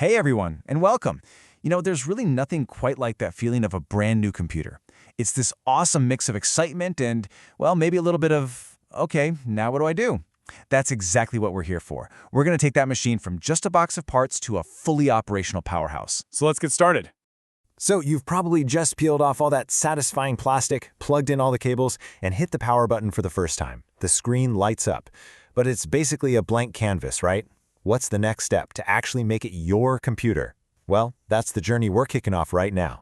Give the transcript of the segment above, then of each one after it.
Hey everyone, and welcome. There's really nothing quite like that feeling of a brand new computer. It's this awesome mix of excitement and, well, maybe a little bit of, okay, now what do I do? That's exactly what we're here for. We're going to take that machine from just a box of parts to a fully operational powerhouse. So let's get started. So you've probably just peeled off all that satisfying plastic, plugged in all the cables, and hit the power button for the first time. The screen lights up. But it's basically a blank canvas, right? What's the next step to actually make it your computer? Well, that's the journey we're kicking off right now.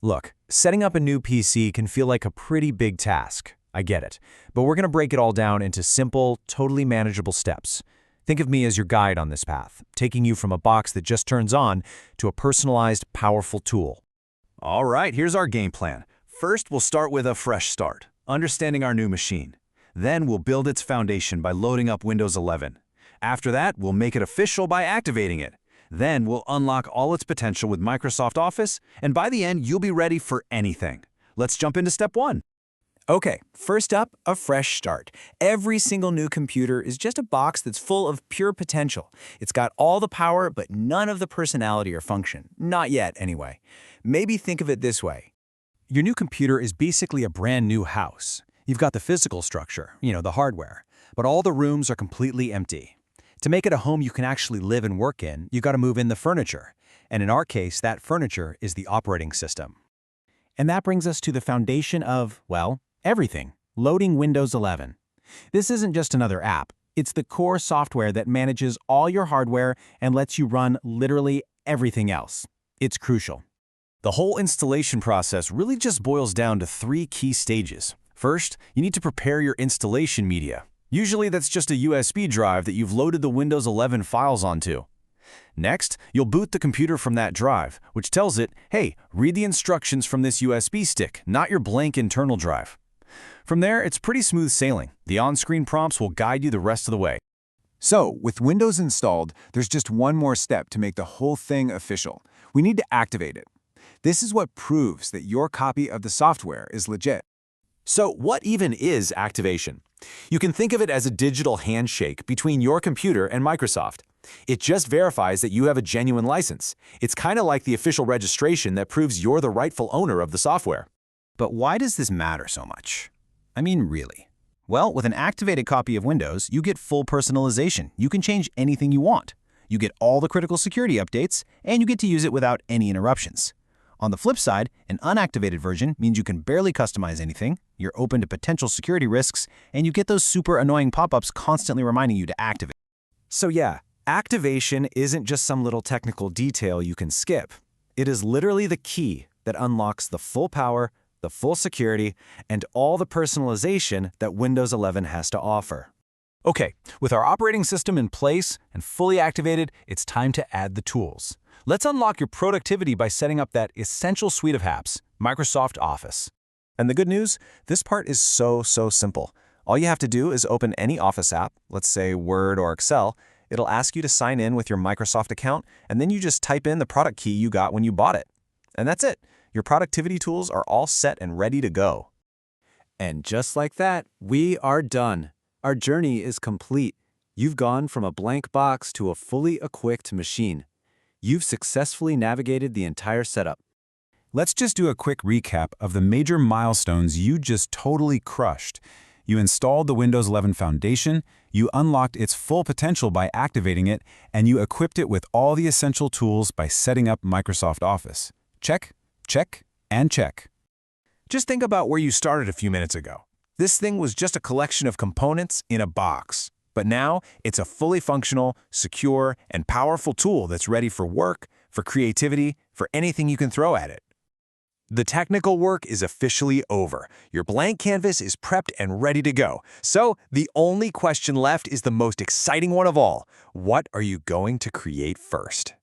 Look, setting up a new PC can feel like a pretty big task. I get it. But we're going to break it all down into simple, totally manageable steps. Think of me as your guide on this path, taking you from a box that just turns on to a personalized, powerful tool. All right, here's our game plan. First, we'll start with a fresh start, understanding our new machine. Then we'll build its foundation by loading up Windows 11. After that, we'll make it official by activating it. Then we'll unlock all its potential with Microsoft Office, and by the end, you'll be ready for anything. Let's jump into step one. Okay, first up, a fresh start. Every single new computer is just a box that's full of pure potential. It's got all the power, but none of the personality or function. Not yet, anyway. Maybe think of it this way. Your new computer is basically a brand new house. You've got the physical structure, the hardware, but all the rooms are completely empty. To make it a home you can actually live and work in, you've got to move in the furniture. And in our case, that furniture is the operating system. And that brings us to the foundation of, well, everything, loading Windows 11. This isn't just another app. It's the core software that manages all your hardware and lets you run literally everything else. It's crucial. The whole installation process really just boils down to 3 key stages. First, you need to prepare your installation media. Usually that's just a USB drive that you've loaded the Windows 11 files onto. Next, you'll boot the computer from that drive, which tells it, hey, read the instructions from this USB stick, not your blank internal drive. From there, it's pretty smooth sailing. The on-screen prompts will guide you the rest of the way. So, with Windows installed, there's just one more step to make the whole thing official. We need to activate it. This is what proves that your copy of the software is legit. So what even is activation? You can think of it as a digital handshake between your computer and Microsoft. It just verifies that you have a genuine license. It's kind of like the official registration that proves you're the rightful owner of the software. But why does this matter so much? I mean, really? Well, with an activated copy of Windows, you get full personalization. You can change anything you want. You get all the critical security updates, and you get to use it without any interruptions. On the flip side, an unactivated version means you can barely customize anything, you're open to potential security risks, and you get those super annoying pop-ups constantly reminding you to activate. So yeah, activation isn't just some little technical detail you can skip. It is literally the key that unlocks the full power, the full security, and all the personalization that Windows 11 has to offer. Okay, with our operating system in place and fully activated, it's time to add the tools. Let's unlock your productivity by setting up that essential suite of apps, Microsoft Office. And the good news, this part is so simple. All you have to do is open any Office app, let's say Word or Excel. It'll ask you to sign in with your Microsoft account, and then you just type in the product key you got when you bought it. And that's it. Your productivity tools are all set and ready to go. And just like that, we are done. Our journey is complete. You've gone from a blank box to a fully equipped machine. You've successfully navigated the entire setup. Let's just do a quick recap of the major milestones you just totally crushed. You installed the Windows 11 Foundation, you unlocked its full potential by activating it, and you equipped it with all the essential tools by setting up Microsoft Office. Check, check, and check. Just think about where you started a few minutes ago. This thing was just a collection of components in a box. But now, it's a fully functional, secure, and powerful tool that's ready for work, for creativity, for anything you can throw at it. The technical work is officially over. Your blank canvas is prepped and ready to go. So, the only question left is the most exciting one of all. What are you going to create first?